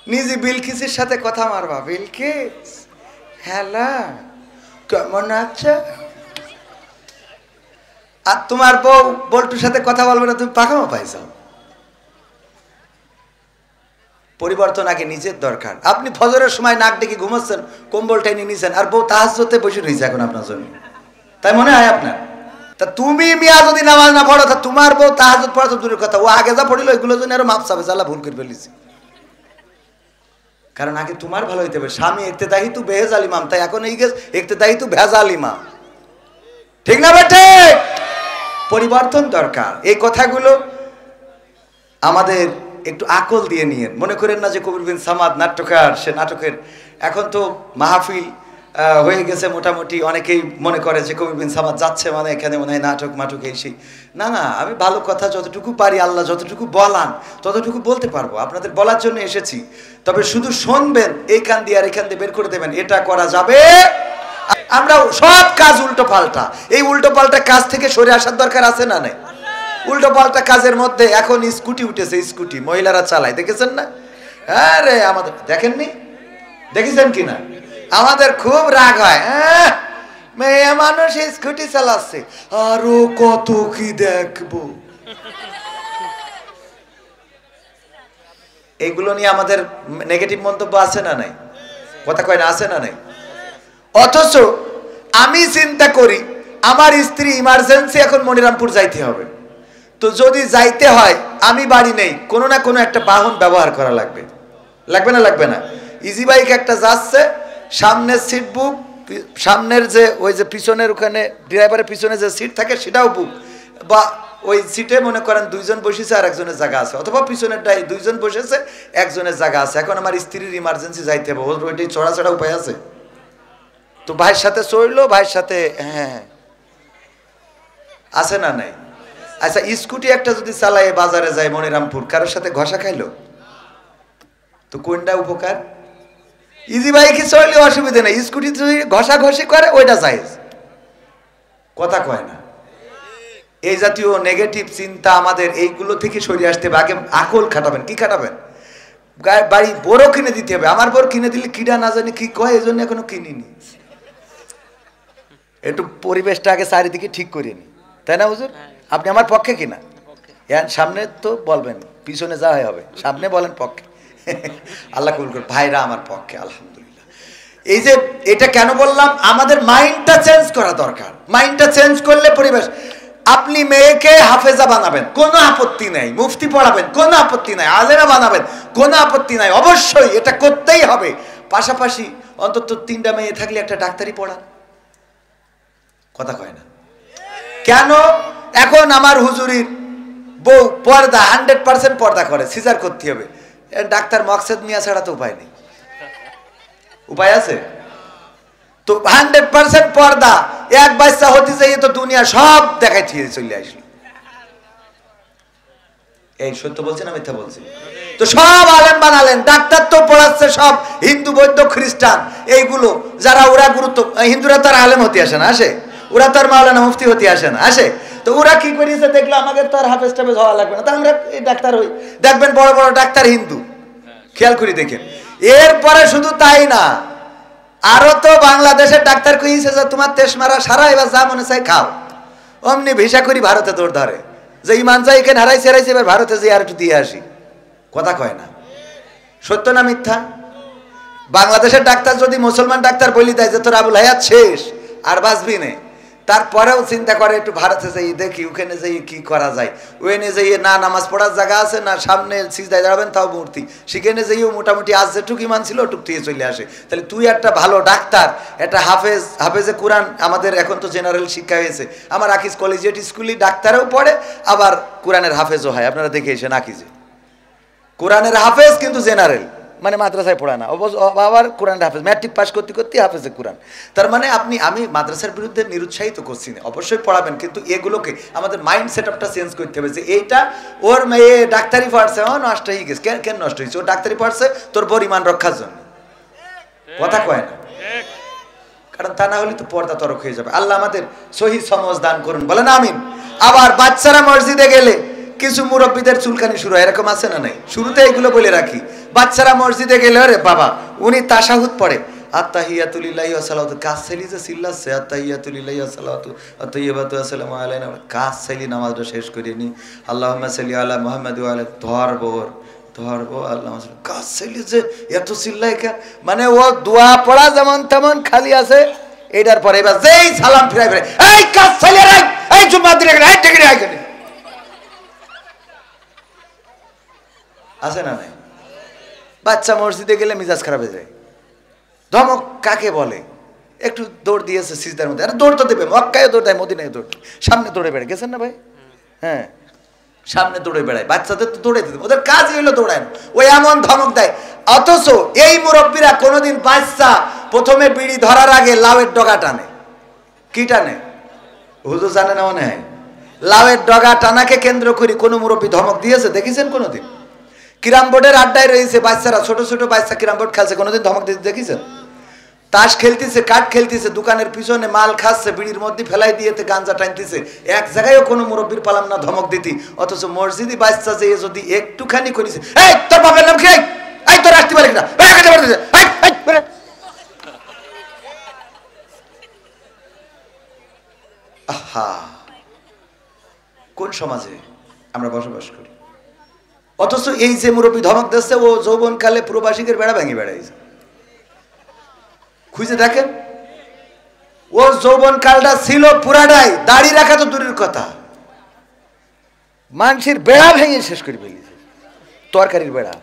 নিজে বিলকিসের সাথে কথা মারবা, বিলকিস হ্যালো কেমন আছে, আর তোমার বউ বল্টুর সাথে কথা বলবে না, তুমি পাকামো পাইছো। পরিবর্তন আগে নিজের দরকার। আপনি ফজরের সময় নাক ডেকে ঘুমাচ্ছেন, কম্বল টেনে নিয়েছেন, আর বউ তাহাজ্জুদে বসে রয়েছে এখন আপনার জন্য, তাই মনে হয় আপনার? তা তুমি মিয়া যদি নামাজ না পড়ো, তা তোমার বউ তাহাজ্জুদ পড়া তো দূরের কথা, ও আগে যা পড়িল ওইগুলো জন্য আরো মাপ চাবে, আল্লাহ ভুল করে ফেলেছি। কারণ আগে তোমার ভালো হইতে হবে। স্বামী ইক্তেদাহি তু বেহেজাল ইমাম, তাই এখন এই গেছে ইক্তেদাহি তু ভেজাল ইমাম, ঠিক না বেটে? পরিবর্তন দরকার। এই কথাগুলো আমাদের একটু আকল দিয়ে নিয়ে, মনে করেন না যে কবির বিন সামাদ নাট্যকার, সে নাটকের এখন তো মাহফিল হয়ে গেছে মোটামুটি, অনেকেই মনে করে যে কবির বিন সামাদ যাচ্ছে মানে এখানে মনে হয় নাটক মাটক এই সেই। না না, আমি ভালো কথা যতটুকু পারি, আল্লাহ যতটুকু বলান ততটুকু বলতে পারবো, আপনাদের বলার জন্য এসেছি। তবে শুধু শুনবেন, এই কান দিয়ে আর এখান দিয়ে বের করে দেবেন, এটা করা যাবে। আমরা সব কাজ উল্টো পাল্টা, এই উল্টো পাল্টা কাজ থেকে সরে আসার দরকার আছে না নাই? উল্টো পাল্টা কাজের মধ্যে এখন স্কুটি উঠেছে, স্কুটি মহিলারা চালায়, দেখেছেন না? আরে আমাদের দেখেননি, দেখেছেন কিনা? আমাদের খুব রাগ হয়, মেয়ে মানুষ স্কুটি চালাচ্ছে, আরো কত কি দেখবো। এইগুলো নিয়ে আমাদের নেগেটিভ মন্তব্য আছে না নাই? কথা কয় না, আছে না নাই? অথচ আমি চিন্তা করি, আমার স্ত্রী ইমার্জেন্সি এখন মনিরামপুর যাইতে হবে, তো যদি যাইতে হয় আমি বাড়ি নেই, কোনো না কোনো একটা বাহন ব্যবহার করা লাগবে, লাগবে না? লাগবে না? ইজি বাইক একটা যাচ্ছে, সামনের সিট বুক, সামনের যে ওই যে পিছনের ওখানে ড্রাইভারের পিছনে যে সিট থাকে সেটাও বুক, বা ওই সিটে মনে করেন দুইজন বসেছে আর একজনের জায়গা আছে, অথবা পিছনেরটাই দুইজন বসেছে একজনের জায়গা আছে। এখন আমার স্ত্রীর ইমার্জেন্সি যাইতে হবে, ওর ওইটাই চড়া চড়া উপায় আছে? তো ভাইয়ের সাথে চড়লো, ভাইয়ের সাথে হ্যাঁ আছে না নাই? আচ্ছা, স্কুটি একটা যদি চালায় বাজারে যায় মনিরামপুর, কারোর সাথে ঘষা খাইলো, তো কোনটা উপকার? ইজি বাইকে চললে অসুবিধা নেই, স্কুটি যদি ঘষা ঘষি করে ওইটা জায়েজ। কথা কয় না? এই জাতীয় নেগেটিভ চিন্তা আমাদের এইগুলো থেকে সরিয়ে আসতে হবে। আগে আকল খাটাবেন। কি খাটাবেন? বাড়ি বড় কিনে দিতে হবে। আমার বড় কিনে দিলে কিনা না জানি কি কয়, এই জন্য এখনো কিনিনি। একটু পরিবেশটা আগে চারিদিকে ঠিক করিয়ে নি, তাই না হুজুর? আপনি আমার পক্ষে কিনা? সামনে তো বলবেন, পিছনে যা হবে, সামনে বলেন পক্ষে। আল্লাহ কবুল করুন। ভাইরা আমার পক্ষে, আলহামদুলিল্লাহ। এই যে এটা কেন বললাম, আমাদের মাইন্ডটা চেঞ্জ করা দরকার। মাইন্ডটা চেঞ্জ করলে পরিবেশ। আপনি মেয়েকে হাফেজা বানাবেন, কোনো আপত্তি নাই। মুফতি পড়াবেন, কোনো আপত্তি নাই। আলেমা বানাবেন, কোনো আপত্তি নাই। অবশ্যই এটা করতেই হবে। পাশাপাশি অন্তত 3টা মেয়ে থাকলে একটা ডাক্তারি পড়ান। কথা কয় না কেন? এখন আমার হুজুরির বউ পর্দা 100% পর্দা করে, সিজার করতে হবে। ডাক্তার মকসেদ মিয়া ছাড়া তো উপায় নেই। উপায় আছে? তো 100% পর্দা, এক বাচ্চা হতে যাইয়ে তো দুনিয়া সব দেখাই দিয়ে চলে আসলো। এই সত্য বলছি না মিথ্যা বলছি? তো সব আলেম বানালেন, ডাক্তার তো পড়াচ্ছে সব হিন্দু, বৌদ্ধ, খ্রিস্টান, এইগুলো যারা ওরা গুরুত্ব। হিন্দুরা তার আলেম হতে আসে না, আসে? ওরা তার মাওলানা মুফতি হতে আসে না, আসে? তো ওরা কি করেছে দেখলো, আমাদের তো আর হাফেজ টাফেজ হওয়া লাগবে না, তা আমরা ডাক্তার হই। দেখবেন বড় বড় ডাক্তার হিন্দু, খেয়াল করে দেখেন। এরপরে শুধু তাই না, আরো তো বাংলাদেশের ডাক্তার কইছে যে তোমার তেশ মারা সারা, এবার যা মনে চাই খাও। অমনি ভিসা করি ভারতে দৌড় ধরে, যে ইমান চাই এখানে হারাইছে হারাইছে, এবার ভারতে যে আর একটু দিয়ে আসি। কথা কয় না? সত্য না মিথ্যা? বাংলাদেশের ডাক্তার যদি মুসলমান ডাক্তার বলি দেয় যে তোর আবুল হায়াত শেষ, আর বাঁচবি নে, তারপরেও চিন্তা করে একটু ভারতে যাই দেখি, ওখানে যাই কি করা যায়। ওখানে যাই না নামাজ পড়ার জায়গা আছে, না সামনে সিজদায় দাঁড়াবেন তাও মূর্তি, সেখানে যাইও মোটামুটি আজ যেটুক ইমান ছিল ওটুক দিয়ে চলে আসে। তাহলে তুই একটা ভালো ডাক্তার, একটা হাফেজে কোরআন, আমাদের এখন তো জেনারেল শিক্ষা হয়েছে, আমার আকিজ কলেজিয়েট স্কুলে ডাক্তারও পড়ে, আবার কোরআনের হাফেজও হয়। আপনারা দেখে এসেন আকিজে, কোরআনের হাফেজ কিন্তু জেনারেল, মানে মাদ্রাসায় পড়ায় না, আবার কোরআনের হাফেজ, ম্যাট্রিক পাস করতে করতে হাফেজে কোরআন। তার মানে আমি মাদ্রাসার বিরুদ্ধে নিরুৎসাহিত করছি না, অবশ্যই পড়াবেন, কিন্তু এগুলোকে আমাদের মাইন্ড সেট আপটা চেঞ্জ করতে হবে যে এইটা ওর মেয়ে ডাক্তারি পড়ছে, ও নষ্ট হয়ে গেছে। কেন নষ্ট হয়েছে? ও ডাক্তারি পড়ছে তোর পরিমাণ রক্ষার জন্য। কথা কয় না? কারণ তা না হলে তো পর্দা তরক হয়ে যাবে। আল্লাহ আমাদের সহি সমজ দান করুন, বলেন আমিন। আবার বাচ্চারা মসজিদে গেলে কিছু মুরব্বীদের চুলকানি শুরু হয়, এরকম আছে না নাই? শুরুতে এইগুলো বলে রাখি। বাচ্চারা মসজিদে গেলে রে বাবা উনি তাশাহুদ পড়ে, আত্তাহিয়াতু লিল্লাহি ওয়া সালাতু, কাজ ছেলি যে চিল্লাচ্ছে আত্তাহিয়াতু লিল্লাহি ওয়া সালাতু আত-তাইয়্যিবাতু আসসালামু আলাইনা, কাজ ছেলি নামাজটা শেষ করে নি, আল্লাহুম্মা সাল্লি আলা মুহাম্মাদ ওয়া আলা ধরবো আল্লাহ, কাজ ছেলি যে এত চিল্লায় কে, মানে ও দোয়া পড়া যেমন তেমন খালি আছে। এটার পরে এবার যেই সালাম ফিরাই ফিরে, এই কাজ ছেলি রে, এই জুম্মা দিলে এই টেকে আই কেন আছে না নাই? বাচ্চা মসজিদে গেলে মিজাজ খারাপ হয়ে যায়। ধমক কাকে বলে? একটু দৌড় দিয়েছে সিজদার মধ্যে, আরে দৌড় তো দেবে, মক্কায় দৌড় দেয়, মদিনায় দৌড়, সামনে দৌড়ে বেড়ায়, গেছেন না ভাই? হ্যাঁ, সামনে দৌড়ে বেড়ায়, বাচ্চাদের তো দৌড়ে দিতে, ওদের কাজই হলো দৌড়ায়, ওই এমন ধমক দেয়। অথচ এই মুরব্বীরা কোনোদিন বাচ্চা প্রথমে বিড়ি ধরার আগে লাউয়ের ডগা টানে। কি টানে? হুজুর জানে না মনে হয়? লাউয়ের ডগা টানাকে কেন্দ্র করে কোনো মুরব্বী ধমক দিয়েছে দেখেছেন কোনোদিন? ক্যারাম বোর্ডের আড্ডায় রয়েছে বাচ্চারা, ছোট ছোট বাচ্চা ক্যারাম বোর্ড খেলছে, কোনোদিন ধমক দিতে দেখেছেন? তাস খেলতেছে, কাঠ খেলতেছে, দোকানের পিছনে মাল খাচ্ছে, বিড়ির মধ্যে ফেলাই দিয়েতে গাঞ্জা টানতেছে, এক জায়গায়ও কোনো মুরব্বীর পালাম না ধমক দিতি। অথচ মসজিদি বাচ্চা যে যদি একটুখানি করেছে, এই তোর বাপের নাম কি, এই তোর আসতে পারে কিনা, আহা, কোন সমাজে আমরা বসবাস করি? অথচ এই যে মুরব্বী ধমক দিচ্ছে, ও যৌবনকালে প্রবাসীদের বেড়া ভেঙে বেড়াইছে। খুঁজে দেখেন, ও যৌবন কালটা ছিল পুরাটাই, দাড়ি রাখা তো দূরের কথা, মানুষের বেড়া ভেঙে শেষ করে ফেলেছে, তরকারির বেড়া।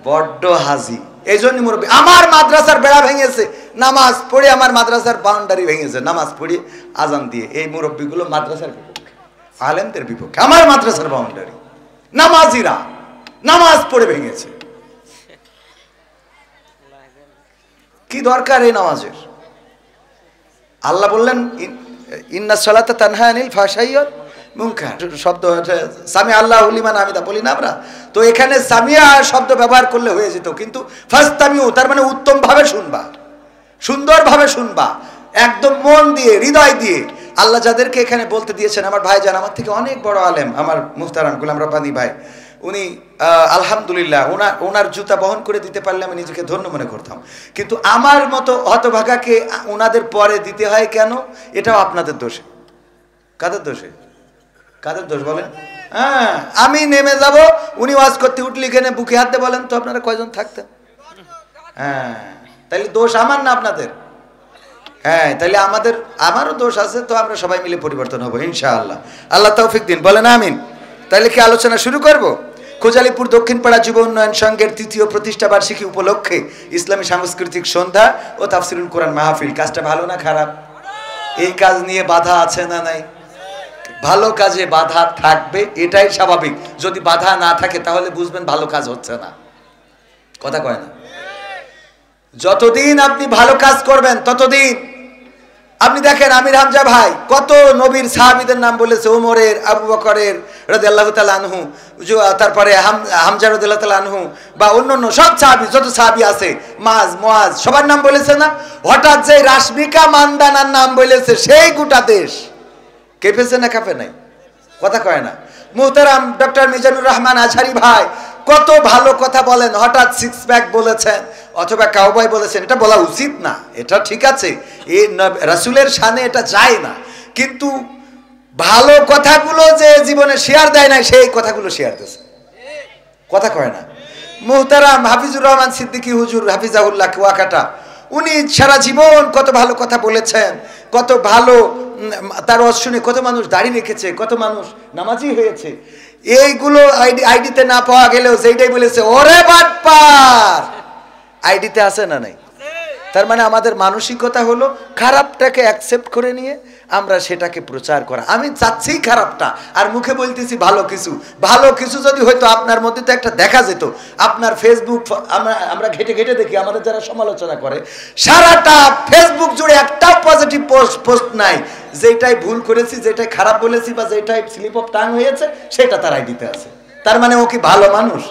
বড্ড হাজি। এই জন্য মুরব্বী আমার মাদ্রাসার বেড়া ভেঙেছে, নামাজ পড়ে আমার মাদ্রাসার বাউন্ডারি ভেঙেছে, নামাজ পড়ে আজান দিয়ে। এই মুরব্বীগুলো মাদ্রাসার বিপক্ষে, আলেমদের বিপক্ষে। আমার মাদ্রাসার বাউন্ডারি, নামাজিরা নামাজ পড়ে ভেঙেছে। কি দরকার এই নামাজের? আল্লাহ বললেন ইন্নাস সালাতা তানহা আনিল ফাহশাই ওয়াল মুনকার, শব্দ সামি আল্লাহু লিমান হামিদা বলি না আমরা? তো এখানে সামিয়া শব্দ ব্যবহার করলে হয়ে যেত, কিন্তু ফাস্তামিউ তার মানে উত্তম ভাবে শুনবা, সুন্দরভাবে শুনবা, একদম মন দিয়ে, হৃদয় দিয়ে। আল্লাহ যাদেরকে এখানে বলতে দিয়েছেন, আমার ভাই জান আমার থেকে অনেক বড় আলেম, আমার মুহতারাম গোলাম রব্বানী ভাই, উনি আলহামদুলিল্লাহ ওনার জুতা বহন করে দিতে পারলে আমি নিজেকে ধন্য মনে করতাম। কিন্তু আমার মতো হতভাগাকে ওনাদের পরে দিতে হয় কেন? এটাও আপনাদের দোষে। কাদের দোষে? কাদের দোষ বলেন? হ্যাঁ, আমি নেমে যাব, উনি ওয়াজ করতে উঠলি কেনে বুকে হাতে বলেন তো আপনারা কয়জন থাকতেন? হ্যাঁ, তাইলে দোষ আমার না আপনাদের? হ্যাঁ, তাইলে আমারও দোষ আছে, তো আমরা সবাই মিলে পরিবর্তন হবো ইনশাআল্লাহ। আল্লাহ তৌফিক দিন, বলেন আমিন। তাইলে কি আলোচনা শুরু করব? খোঁজালিপুর দক্ষিণপাড়া যুব উন্নয়ন সংঘের ৩য় প্রতিষ্ঠা বার্ষিকী উপলক্ষে ইসলামী সাংস্কৃতিক সন্ধ্যা ও তাফসিরুল কোরআন মাহফিল। কাজটা ভালো না খারাপ? এই কাজ নিয়ে বাধা আছে না নাই? ভালো কাজে বাধা থাকবে, এটাই স্বাভাবিক। যদি বাধা না থাকে তাহলে বুঝবেন ভালো কাজ হচ্ছে না। কথা কয় না? যতদিন আপনি ভালো কাজ করবেন ততদিন। আপনি দেখেন আমির হামজা ভাই কত নবীর সাহাবীদের নাম বলেছে, ওমরের, আবু বকরের রাদিয়াল্লাহু তাআলা আনহু, তারপরে হামজা রাদিয়াল্লাহু তাআলা আনহু, বা অন্যান্য সব সাহাবী, যত সাহাবী আছে, মুআজ সবার নাম বলেছে না? হঠাৎ যে রাশমিকা মান্দানার নাম বলেছে, সেই গোটা দেশ কেঁপেছে না কাঁপে নাই? কথা কয় না? মুহতারাম ডক্টর মিজানুর রহমান আজহারি ভাই কত ভালো কথা বলেন, হঠাৎ সিক্স প্যাক বলেছেন অথবা কাউবয় বলেছেন। এটা বলা উচিত না, এটা ঠিক আছে, এই রাসূলের শানে এটা যায় না, কিন্তু ভালো কথাগুলো যে জীবনে শেয়ার দেয় না, সেই কথাগুলো শেয়ার দিয়েছে। কথা কয় না? মুহতারাম হাফিজুর রহমান সিদ্দিকী হুজুর হাফিজাহুল্লাহ কুয়াকাটা, উনি সারা জীবন কত ভালো কথা বলেছেন, কত ভালো, তার শুনে কত মানুষ দাঁড়িয়ে রেখেছে, কত মানুষ নামাজি হয়েছে। এইগুলো আইডিতে না পাওয়া গেলেও যেইটাই বলেছে, ওরে বাটপার, আইডিতে আছে না নাই? তার মানে আমাদের মানসিকতা হলো খারাপটাকে অ্যাকসেপ্ট করে নিয়ে আমরা সেটাকে প্রচার করা। আমি চাচ্ছি খারাপটা, আর মুখে বলতেছি ভালো কিছু। ভালো কিছু যদি হয়তো আপনার মধ্যে তো একটা দেখা যেত। আপনার ফেসবুক আমরা ঘেটে ঘেটে দেখি, আমাদের যারা সমালোচনা করে, সারাটা ফেসবুক জুড়ে একটাও পজিটিভ পোস্ট নাই। যেটাই ভুল করেছি, যেটাই খারাপ বলেছি, বা যেটাই স্লিপ অফ টাং হয়েছে, সেটা তার আইডিতে আছে। তার মানে ও কি ভালো মানুষ?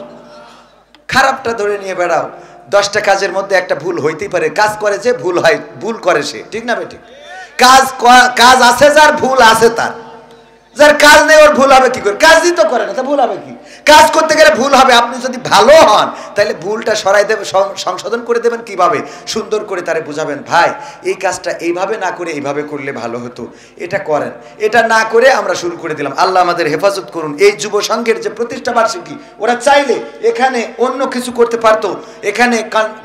খারাপটা ধরে নিয়ে বেড়াও। 10টা কাজের মধ্যে একটা ভুল হইতেই পারে, কাজ করে যে ভুল হয়, ভুল করে সে, ঠিক না বেঠিক? কাজ আছে যার, ভুল আছে তার। যার কাজ নেই ওর ভুল হবে কি করে? কাজই তো করে না, তা ভুল হবে কি? কাজ করতে গেলে ভুল হবে। আপনি যদি ভালো হন তাহলে ভুলটা সরাই দেবেন, সংশোধন করে দেবেন। কিভাবে? সুন্দর করে তারে বুঝাবেন, ভাই এই কাজটা এইভাবে না করে এইভাবে করলে ভালো হতো, এটা করেন। এটা না করে আমরা শুরু করে দিলাম। আল্লাহ আমাদের হেফাজত করুন। এই যুব সংঘের যে প্রতিষ্ঠা বার্ষিকী, ওরা চাইলে এখানে অন্য কিছু করতে পারতো, এখানে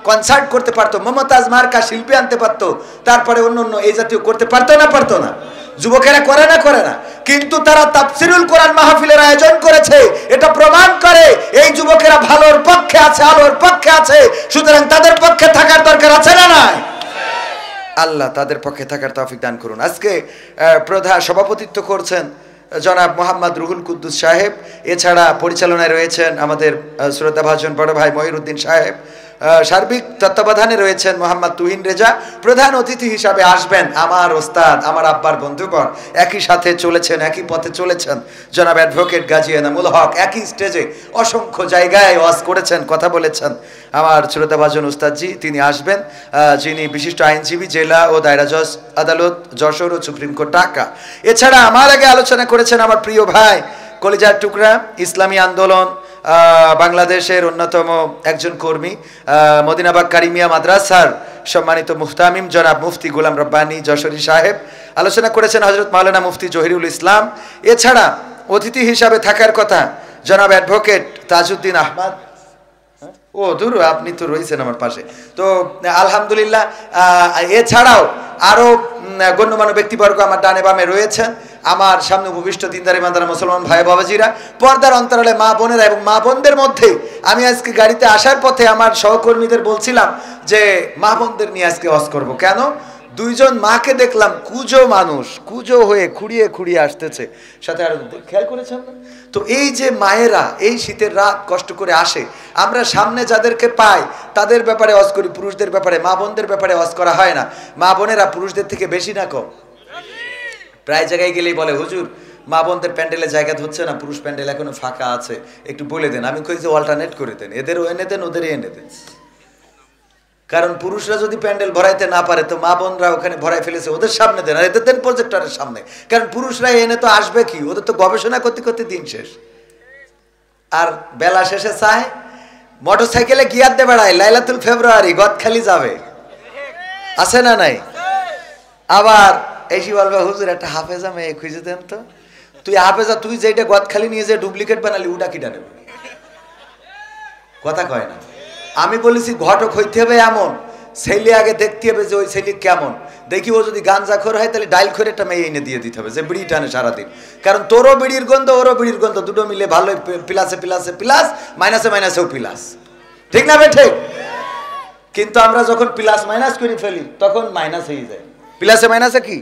কনসার্ট করতে পারতো, মমতাজ মার্কা শিল্পী আনতে পারতো, তারপরে অন্য অন্য এই জাতীয় করতে পারতো না? পারতো না? যুবকেরা করে না? করে না। কিন্তু তারা তাফসিরুল কোরআন মাহফিলের আয়োজন করেছে। এটা প্রমাণ করে এই যুবকেরা ভালোর পক্ষে আছে, আলোর পক্ষে আছে। সুতরাং তাদের পক্ষে থাকার দরকার আছে না নাই? আল্লাহ তাদের পক্ষে থাকার তৌফিক দান করুন। আজকে প্রধান সভাপতিত্ব করছেন জনাব মোহাম্মদ রুহুল কুদ্দুস সাহেব। এছাড়া পরিচালনায় রয়েছেন আমাদের শ্রদ্ধাভাজন বড় ভাই মহিরুদ্দিন সাহেব। সার্বিক তত্ত্বাবধানে রয়েছেন মোহাম্মদ তুহিন রেজা। প্রধান অতিথি হিসাবে আসবেন আমার ওস্তাদ, আমার আব্বার বন্ধুগণ, একই সাথে চলেছেন, একই পথে চলেছেন, জনাব অ্যাডভোকেট গাজী এনামুল হক। একই স্টেজে অসংখ্য জায়গায় ওয়াজ করেছেন, কথা বলেছেন আমার শ্রদ্ধাভাজন উস্তাদজি। তিনি আসবেন, যিনি বিশিষ্ট আইনজীবী, জেলা ও দায়রা জজ আদালত যশোর ও সুপ্রিম কোর্ট ঢাকা। এছাড়া আমার আগে আলোচনা করেছেন আমার প্রিয় ভাই, কলিজার টুকরা, ইসলামী আন্দোলন বাংলাদেশের অন্যতম একজন কর্মী, মদিনাবাগ কারিমিয়া মাদ্রাসার সম্মানিত মুফতামিম জনাব মুফতি গোলাম রব্বানী যশোরী সাহেব। আলোচনা করেছেন হযরত মাওলানা মুফতি জহিরুল ইসলাম। এছাড়া অতিথি হিসাবে থাকার কথা জনাব অ্যাডভোকেট তাজউদ্দিন আহমদ। ও দূর, আপনি তো রয়েছেন আমার পাশে। তো আলহামদুলিল্লাহ, এছাড়াও আরও গণ্যমান্য ব্যক্তিবর্গ আমার ডানে বামে রয়েছেন। আমার সামনে উপবিষ্ট দিনদার ইমানদার মুসলমান ভাই বাবাজিরা, পর্দার অন্তরালে মা বোনেরা এবং মা বোনদের মধ্যে আমি আজকে গাড়িতে আসার পথে আমার সহকর্মীদের বলছিলাম যে মা বোনদের নিয়ে আজকে ওয়াজ করব। কেন? দুইজন মাকে দেখলাম কুজো মানুষ, কুজো হয়ে খুঁড়িয়ে খুঁড়িয়ে আসতেছে। সাথে আরো খেয়াল করেছেন না? তো এই যে মায়েরা এই শীতের রাত কষ্ট করে আসে, আমরা সামনে যাদেরকে পাই তাদের ব্যাপারে ওয়াজ করি, পুরুষদের ব্যাপারে, মা বোনদের ব্যাপারে ওয়াজ করা হয় না। মা বোনেরা পুরুষদের থেকে বেশি না কম? প্রায় জায়গায় গেলেই বলে, হুজুর মা বোনদের প্যান্ডেলে জায়গা হচ্ছে না, পুরুষ প্যান্ডেল এখনো ফাঁকা আছে, একটু বলে দেন। আমি কই যে অল্টারনেট করে দেন, এদেরও এনে দেন, ওদেরই এনে দেন। কারণ পুরুষরা যদি প্যান্ডেল ভরাইতে না পারে তো মা বোনরা ওখানে ভরাই ফেলেছে, ওদের সামনে দেন, আর এদের দেন প্রজেক্টরের সামনে। কারণ পুরুষরা এনে তো আসবে কি, ওদের তো গবেষণা করতে করতে দিন শেষ। আর বেলা শেষে চায় মোটর সাইকেলে গিয়ার দিয়ে বেড়ায়, লাইলাতুল ফেব্রুয়ারি গদখালি যাবে, আছে না নাই? আবার এসি বলবে, হুজুর একটা হাফেজা মেয়ে খুঁজে দেন তো। তুই হাফেজা, তুই যেটা গদখালি নিয়ে যে ডুপ্লিকেট বানালি, ওটা কিটা নেবে? কথা কয় না। আমি বলেছি ঘটক হইতে হবে এমন ছেলে, আগে দেখতে হবে যে ওই ছেলে কেমন। দেখি ও যদি গাঞ্জাখোর হয় তাহলে ডাইল করে একটা মেয়ে এনে দিয়ে দিতে হবে যে বিড়ি টানে সারাদিন। কারণ তোরও বিড়ির গন্ধ, ওরও বিড়ির গন্ধ, দুটো মিলে ভালোই প্লাসে প্লাসে প্লাস, মাইনাসে মাইনাসেও প্লাস। ঠিক না বে? ঠিক। কিন্তু আমরা যখন প্লাস মাইনাস করে ফেলি তখন মাইনাস হয়ে যায়। প্লাসে মাইনাসে কি?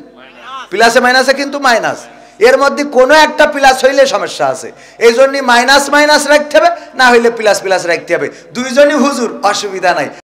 প্লাসে মাইনাসে কিন্তু মাইনাস। এর মধ্যে কোনো একটা প্লাস হইলে সমস্যা আছে। এই জন্যই মাইনাস মাইনাস রাখতে হবে, না হইলে প্লাস প্লাস রাখতে হবে। দুইজনই হুজুর, অসুবিধা নাই।